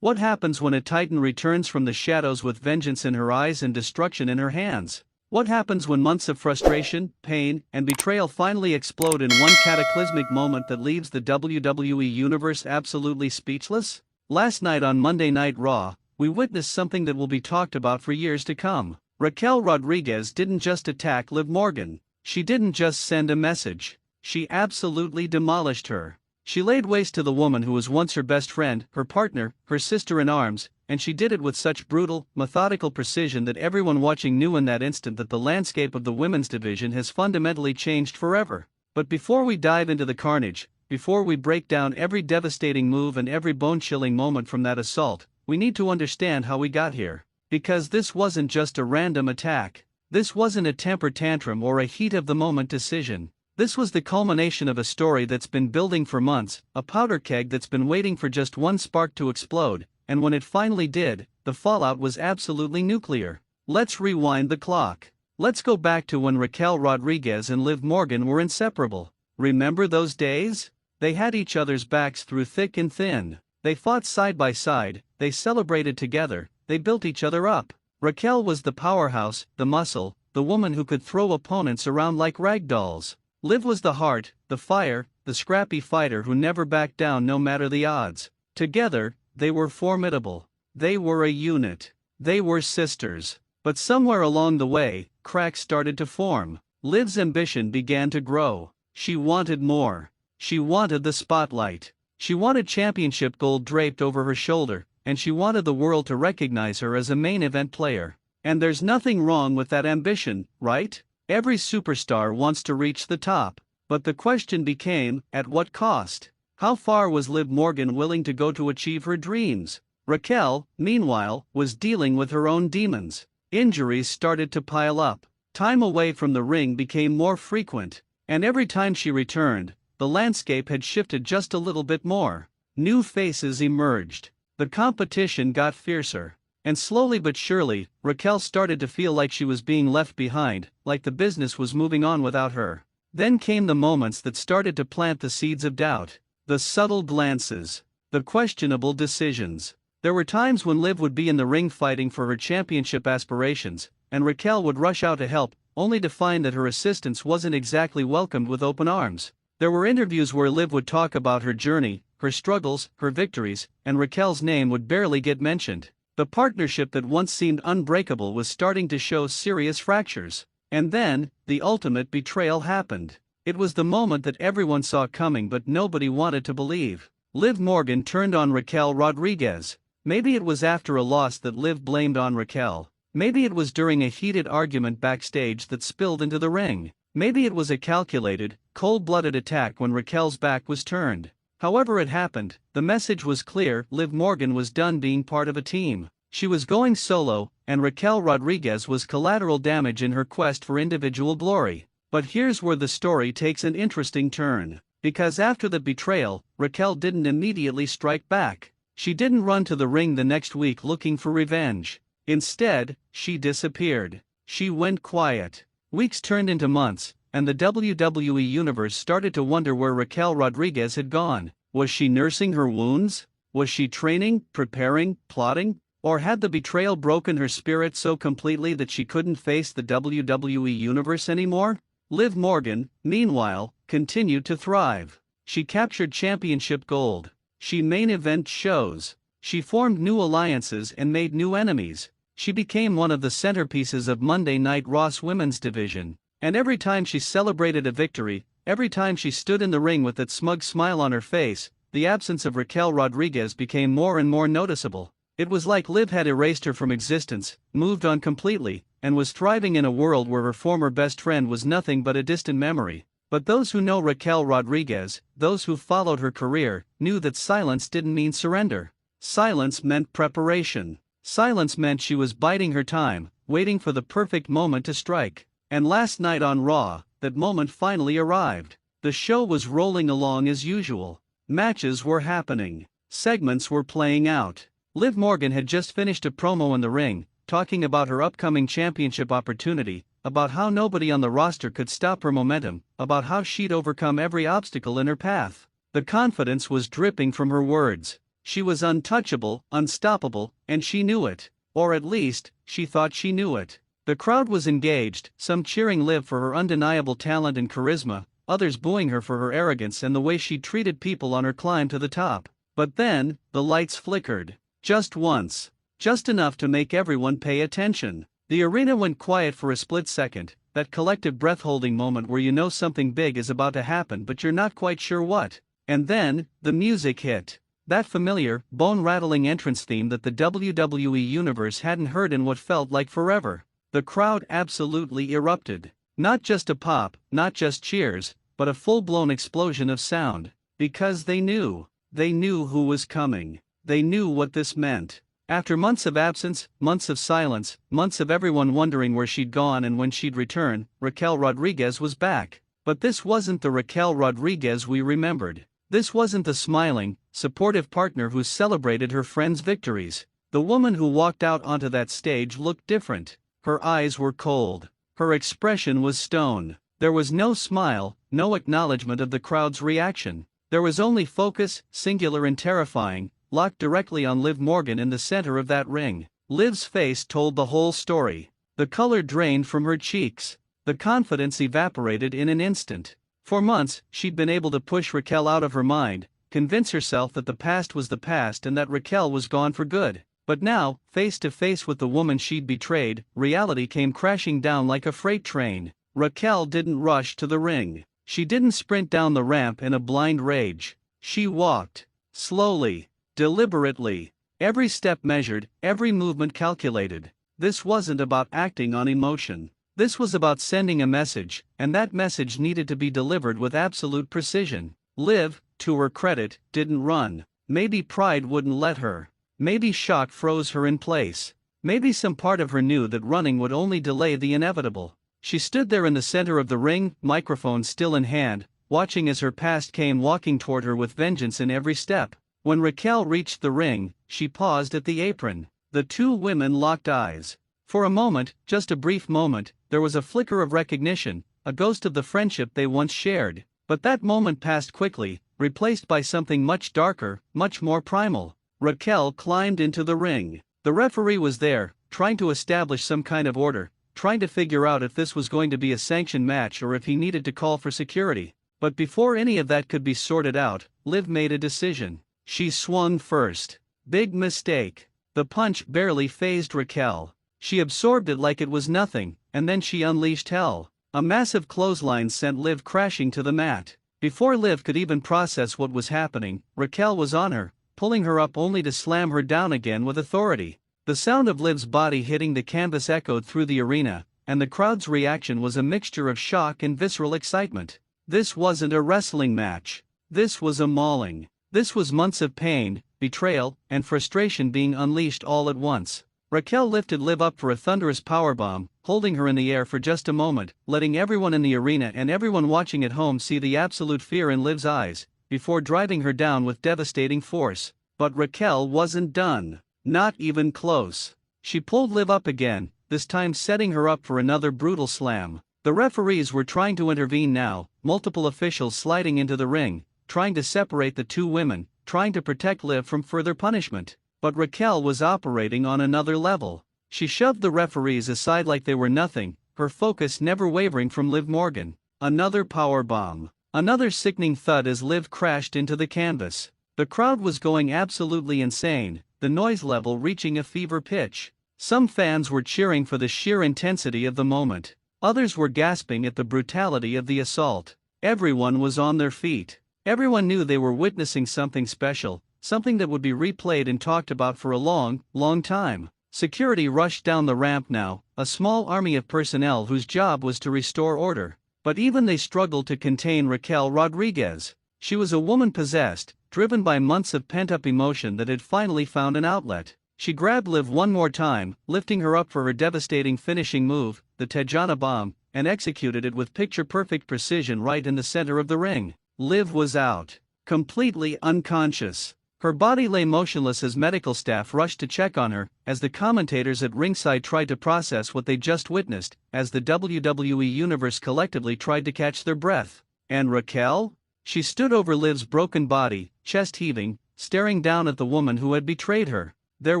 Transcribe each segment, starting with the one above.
What happens when a titan returns from the shadows with vengeance in her eyes and destruction in her hands? What happens when months of frustration, pain, and betrayal finally explode in one cataclysmic moment that leaves the WWE Universe absolutely speechless? Last night on Monday Night Raw, we witnessed something that will be talked about for years to come. Raquel Rodriguez didn't just attack Liv Morgan. She didn't just send a message. She absolutely demolished her. She laid waste to the woman who was once her best friend, her partner, her sister-in-arms, and she did it with such brutal, methodical precision that everyone watching knew in that instant that the landscape of the women's division has fundamentally changed forever. But before we dive into the carnage, before we break down every devastating move and every bone-chilling moment from that assault, we need to understand how we got here. Because this wasn't just a random attack. This wasn't a temper tantrum or a heat-of-the-moment decision. This was the culmination of a story that's been building for months, a powder keg that's been waiting for just one spark to explode, and when it finally did, the fallout was absolutely nuclear. Let's rewind the clock. Let's go back to when Raquel Rodriguez and Liv Morgan were inseparable. Remember those days? They had each other's backs through thick and thin. They fought side by side, they celebrated together, they built each other up. Raquel was the powerhouse, the muscle, the woman who could throw opponents around like rag dolls. Liv was the heart, the fire, the scrappy fighter who never backed down no matter the odds. Together, they were formidable. They were a unit. They were sisters. But somewhere along the way, cracks started to form. Liv's ambition began to grow. She wanted more. She wanted the spotlight. She wanted championship gold draped over her shoulder, and she wanted the world to recognize her as a main event player. And there's nothing wrong with that ambition, right? Every superstar wants to reach the top. But the question became, at what cost? How far was Liv Morgan willing to go to achieve her dreams? Raquel, meanwhile, was dealing with her own demons. Injuries started to pile up. Time away from the ring became more frequent. And every time she returned, the landscape had shifted just a little bit more. New faces emerged. The competition got fiercer. And slowly but surely, Raquel started to feel like she was being left behind, like the business was moving on without her. Then came the moments that started to plant the seeds of doubt. The subtle glances. The questionable decisions. There were times when Liv would be in the ring fighting for her championship aspirations, and Raquel would rush out to help, only to find that her assistance wasn't exactly welcomed with open arms. There were interviews where Liv would talk about her journey, her struggles, her victories, and Raquel's name would barely get mentioned. The partnership that once seemed unbreakable was starting to show serious fractures. And then, the ultimate betrayal happened. It was the moment that everyone saw coming but nobody wanted to believe. Liv Morgan turned on Raquel Rodriguez. Maybe it was after a loss that Liv blamed on Raquel. Maybe it was during a heated argument backstage that spilled into the ring. Maybe it was a calculated, cold-blooded attack when Raquel's back was turned. However it happened, the message was clear: Liv Morgan was done being part of a team. She was going solo, and Raquel Rodriguez was collateral damage in her quest for individual glory. But here's where the story takes an interesting turn. Because after the betrayal, Raquel didn't immediately strike back. She didn't run to the ring the next week looking for revenge. Instead, she disappeared. She went quiet. Weeks turned into months, and the WWE Universe started to wonder where Raquel Rodriguez had gone. Was she nursing her wounds? Was she training, preparing, plotting? Or had the betrayal broken her spirit so completely that she couldn't face the WWE Universe anymore? Liv Morgan, meanwhile, continued to thrive. She captured championship gold. She main event shows. She formed new alliances and made new enemies. She became one of the centerpieces of Monday Night Raw's women's division. And every time she celebrated a victory, every time she stood in the ring with that smug smile on her face, the absence of Raquel Rodriguez became more and more noticeable. It was like Liv had erased her from existence, moved on completely, and was thriving in a world where her former best friend was nothing but a distant memory. But those who know Raquel Rodriguez, those who followed her career, knew that silence didn't mean surrender. Silence meant preparation. Silence meant she was biding her time, waiting for the perfect moment to strike. And last night on Raw, that moment finally arrived. The show was rolling along as usual. Matches were happening. Segments were playing out. Liv Morgan had just finished a promo in the ring, talking about her upcoming championship opportunity, about how nobody on the roster could stop her momentum, about how she'd overcome every obstacle in her path. The confidence was dripping from her words. She was untouchable, unstoppable, and she knew it. Or at least, she thought she knew it. The crowd was engaged, some cheering Liv for her undeniable talent and charisma, others booing her for her arrogance and the way she treated people on her climb to the top. But then, the lights flickered. Just once. Just enough to make everyone pay attention. The arena went quiet for a split second, that collective breath-holding moment where you know something big is about to happen but you're not quite sure what. And then, the music hit. That familiar, bone-rattling entrance theme that the WWE Universe hadn't heard in what felt like forever. The crowd absolutely erupted. Not just a pop, not just cheers, but a full-blown explosion of sound. Because they knew. They knew who was coming. They knew what this meant. After months of absence, months of silence, months of everyone wondering where she'd gone and when she'd return, Raquel Rodriguez was back. But this wasn't the Raquel Rodriguez we remembered. This wasn't the smiling, supportive partner who celebrated her friends' victories. The woman who walked out onto that stage looked different. Her eyes were cold. Her expression was stone. There was no smile, no acknowledgement of the crowd's reaction. There was only focus, singular and terrifying, locked directly on Liv Morgan in the center of that ring. Liv's face told the whole story. The color drained from her cheeks. The confidence evaporated in an instant. For months, she'd been able to push Raquel out of her mind, convince herself that the past was the past and that Raquel was gone for good. But now, face to face with the woman she'd betrayed, reality came crashing down like a freight train. Raquel didn't rush to the ring. She didn't sprint down the ramp in a blind rage. She walked. Slowly. Deliberately. Every step measured, every movement calculated. This wasn't about acting on emotion. This was about sending a message, and that message needed to be delivered with absolute precision. Liv, to her credit, didn't run. Maybe pride wouldn't let her. Maybe shock froze her in place. Maybe some part of her knew that running would only delay the inevitable. She stood there in the center of the ring, microphone still in hand, watching as her past came walking toward her with vengeance in every step. When Raquel reached the ring, she paused at the apron. The two women locked eyes. For a moment, just a brief moment, there was a flicker of recognition, a ghost of the friendship they once shared. But that moment passed quickly, replaced by something much darker, much more primal. Raquel climbed into the ring. The referee was there, trying to establish some kind of order, trying to figure out if this was going to be a sanctioned match or if he needed to call for security. But before any of that could be sorted out, Liv made a decision. She swung first. Big mistake. The punch barely fazed Raquel. She absorbed it like it was nothing, and then she unleashed hell. A massive clothesline sent Liv crashing to the mat. Before Liv could even process what was happening, Raquel was on her, pulling her up only to slam her down again with authority. The sound of Liv's body hitting the canvas echoed through the arena, and the crowd's reaction was a mixture of shock and visceral excitement. This wasn't a wrestling match. This was a mauling. This was months of pain, betrayal, and frustration being unleashed all at once. Raquel lifted Liv up for a thunderous powerbomb, holding her in the air for just a moment, letting everyone in the arena and everyone watching at home see the absolute fear in Liv's eyes, before driving her down with devastating force. But Raquel wasn't done. Not even close. She pulled Liv up again, this time setting her up for another brutal slam. The referees were trying to intervene now, multiple officials sliding into the ring, trying to separate the two women, trying to protect Liv from further punishment. But Raquel was operating on another level. She shoved the referees aside like they were nothing, her focus never wavering from Liv Morgan. Another powerbomb. Another sickening thud as Liv crashed into the canvas. The crowd was going absolutely insane, the noise level reaching a fever pitch. Some fans were cheering for the sheer intensity of the moment. Others were gasping at the brutality of the assault. Everyone was on their feet. Everyone knew they were witnessing something special, something that would be replayed and talked about for a long, long time. Security rushed down the ramp now, a small army of personnel whose job was to restore order. But even they struggled to contain Raquel Rodriguez. She was a woman possessed, driven by months of pent-up emotion that had finally found an outlet. She grabbed Liv one more time, lifting her up for her devastating finishing move, the Tejana bomb, and executed it with picture-perfect precision right in the center of the ring. Liv was out. Completely unconscious. Her body lay motionless as medical staff rushed to check on her, as the commentators at ringside tried to process what they just witnessed, as the WWE Universe collectively tried to catch their breath. And Raquel? She stood over Liv's broken body, chest heaving, staring down at the woman who had betrayed her. There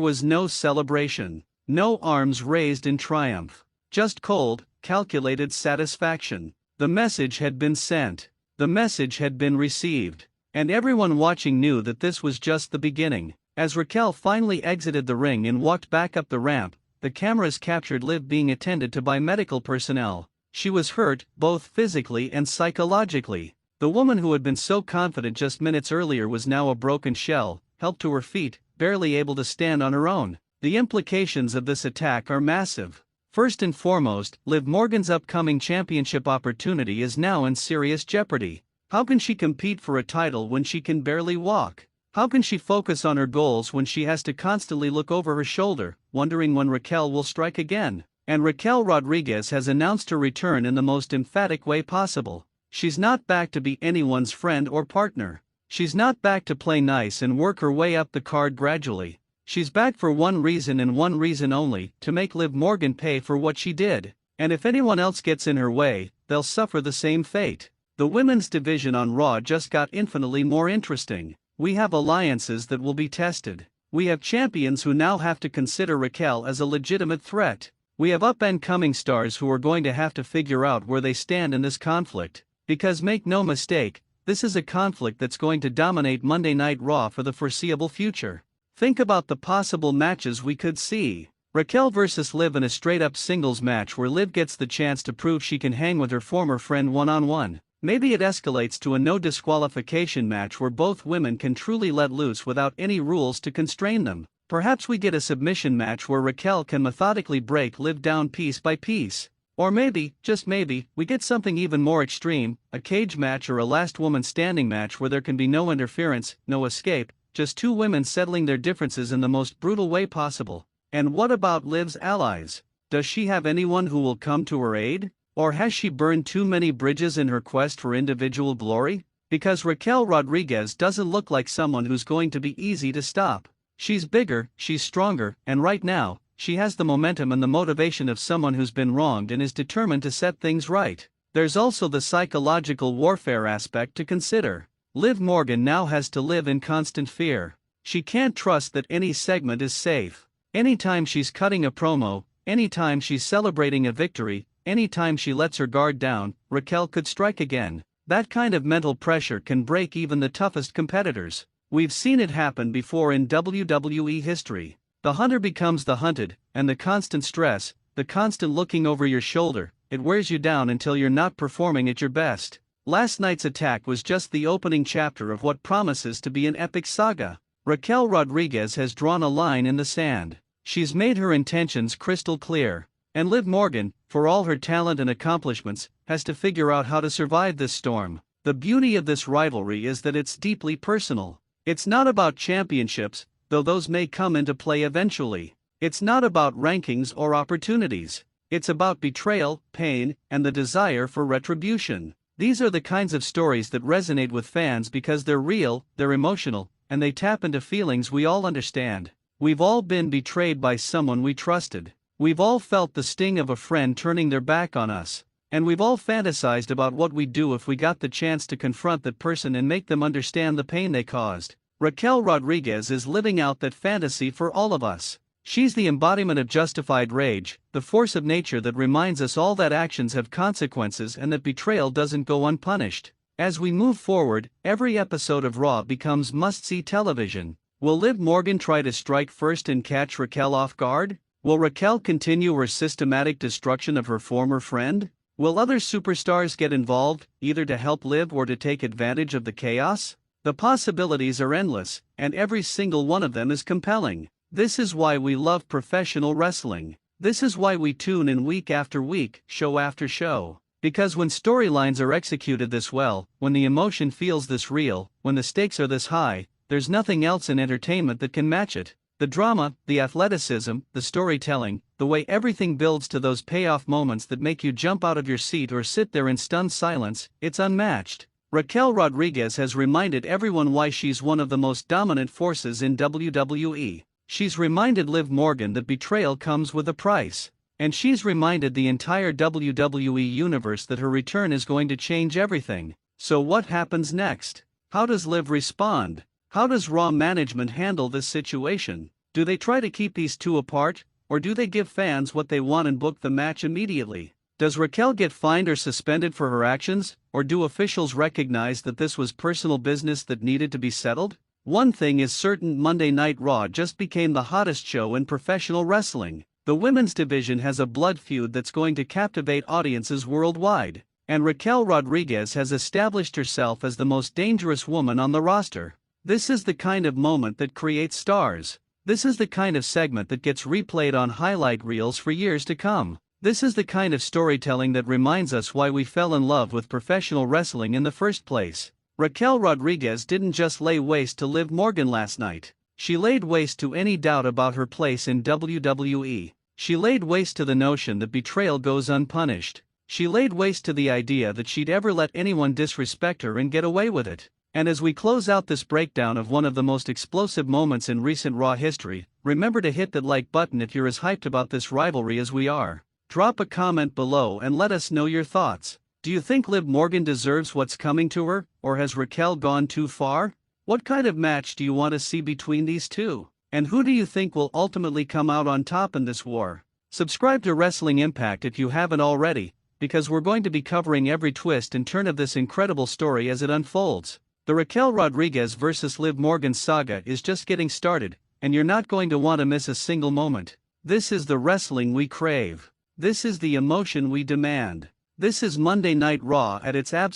was no celebration, no arms raised in triumph, just cold, calculated satisfaction. The message had been sent, the message had been received, and everyone watching knew that this was just the beginning. As Raquel finally exited the ring and walked back up the ramp, the cameras captured Liv being attended to by medical personnel. She was hurt, both physically and psychologically. The woman who had been so confident just minutes earlier was now a broken shell, helped to her feet, barely able to stand on her own. The implications of this attack are massive. First and foremost, Liv Morgan's upcoming championship opportunity is now in serious jeopardy. How can she compete for a title when she can barely walk? How can she focus on her goals when she has to constantly look over her shoulder, wondering when Raquel will strike again? And Raquel Rodriguez has announced her return in the most emphatic way possible. She's not back to be anyone's friend or partner. She's not back to play nice and work her way up the card gradually. She's back for one reason and one reason only, to make Liv Morgan pay for what she did. And if anyone else gets in her way, they'll suffer the same fate. The women's division on Raw just got infinitely more interesting. We have alliances that will be tested. We have champions who now have to consider Raquel as a legitimate threat. We have up-and-coming stars who are going to have to figure out where they stand in this conflict. Because make no mistake, this is a conflict that's going to dominate Monday Night Raw for the foreseeable future. Think about the possible matches we could see. Raquel versus Liv in a straight-up singles match where Liv gets the chance to prove she can hang with her former friend one-on-one. Maybe it escalates to a no disqualification match where both women can truly let loose without any rules to constrain them. Perhaps we get a submission match where Raquel can methodically break Liv down piece by piece. Or maybe, just maybe, we get something even more extreme, a cage match or a last woman standing match where there can be no interference, no escape, just two women settling their differences in the most brutal way possible. And what about Liv's allies? Does she have anyone who will come to her aid? Or has she burned too many bridges in her quest for individual glory? Because Raquel Rodriguez doesn't look like someone who's going to be easy to stop. She's bigger, she's stronger, and right now, she has the momentum and the motivation of someone who's been wronged and is determined to set things right. There's also the psychological warfare aspect to consider. Liv Morgan now has to live in constant fear. She can't trust that any segment is safe. Anytime she's cutting a promo, anytime she's celebrating a victory, anytime she lets her guard down, Raquel could strike again. That kind of mental pressure can break even the toughest competitors. We've seen it happen before in WWE history. The hunter becomes the hunted, and the constant stress, the constant looking over your shoulder, it wears you down until you're not performing at your best. Last night's attack was just the opening chapter of what promises to be an epic saga. Raquel Rodriguez has drawn a line in the sand. She's made her intentions crystal clear. And Liv Morgan, for all her talent and accomplishments, has to figure out how to survive this storm. The beauty of this rivalry is that it's deeply personal. It's not about championships, though those may come into play eventually. It's not about rankings or opportunities. It's about betrayal, pain, and the desire for retribution. These are the kinds of stories that resonate with fans because they're real, they're emotional, and they tap into feelings we all understand. We've all been betrayed by someone we trusted. We've all felt the sting of a friend turning their back on us. And we've all fantasized about what we'd do if we got the chance to confront that person and make them understand the pain they caused. Raquel Rodriguez is living out that fantasy for all of us. She's the embodiment of justified rage, the force of nature that reminds us all that actions have consequences and that betrayal doesn't go unpunished. As we move forward, every episode of Raw becomes must-see television. Will Liv Morgan try to strike first and catch Raquel off guard? Will Raquel continue her systematic destruction of her former friend? Will other superstars get involved, either to help Liv or to take advantage of the chaos? The possibilities are endless, and every single one of them is compelling. This is why we love professional wrestling. This is why we tune in week after week, show after show. Because when storylines are executed this well, when the emotion feels this real, when the stakes are this high, there's nothing else in entertainment that can match it. The drama, the athleticism, the storytelling, the way everything builds to those payoff moments that make you jump out of your seat or sit there in stunned silence, it's unmatched. Raquel Rodriguez has reminded everyone why she's one of the most dominant forces in WWE. She's reminded Liv Morgan that betrayal comes with a price. And she's reminded the entire WWE Universe that her return is going to change everything. So what happens next? How does Liv respond? How does Raw management handle this situation? Do they try to keep these two apart, or do they give fans what they want and book the match immediately? Does Raquel get fined or suspended for her actions, or do officials recognize that this was personal business that needed to be settled? One thing is certain: Monday Night Raw just became the hottest show in professional wrestling. The women's division has a blood feud that's going to captivate audiences worldwide, and Raquel Rodriguez has established herself as the most dangerous woman on the roster. This is the kind of moment that creates stars. This is the kind of segment that gets replayed on highlight reels for years to come. This is the kind of storytelling that reminds us why we fell in love with professional wrestling in the first place. Raquel Rodriguez didn't just lay waste to Liv Morgan last night. She laid waste to any doubt about her place in WWE. She laid waste to the notion that betrayal goes unpunished. She laid waste to the idea that she'd ever let anyone disrespect her and get away with it. And as we close out this breakdown of one of the most explosive moments in recent Raw history, remember to hit that like button if you're as hyped about this rivalry as we are. Drop a comment below and let us know your thoughts. Do you think Liv Morgan deserves what's coming to her, or has Raquel gone too far? What kind of match do you want to see between these two? And who do you think will ultimately come out on top in this war? Subscribe to Wrestling Impact if you haven't already, because we're going to be covering every twist and turn of this incredible story as it unfolds. The Raquel Rodriguez vs. Liv Morgan saga is just getting started, and you're not going to want to miss a single moment. This is the wrestling we crave. This is the emotion we demand. This is Monday Night Raw at its absolute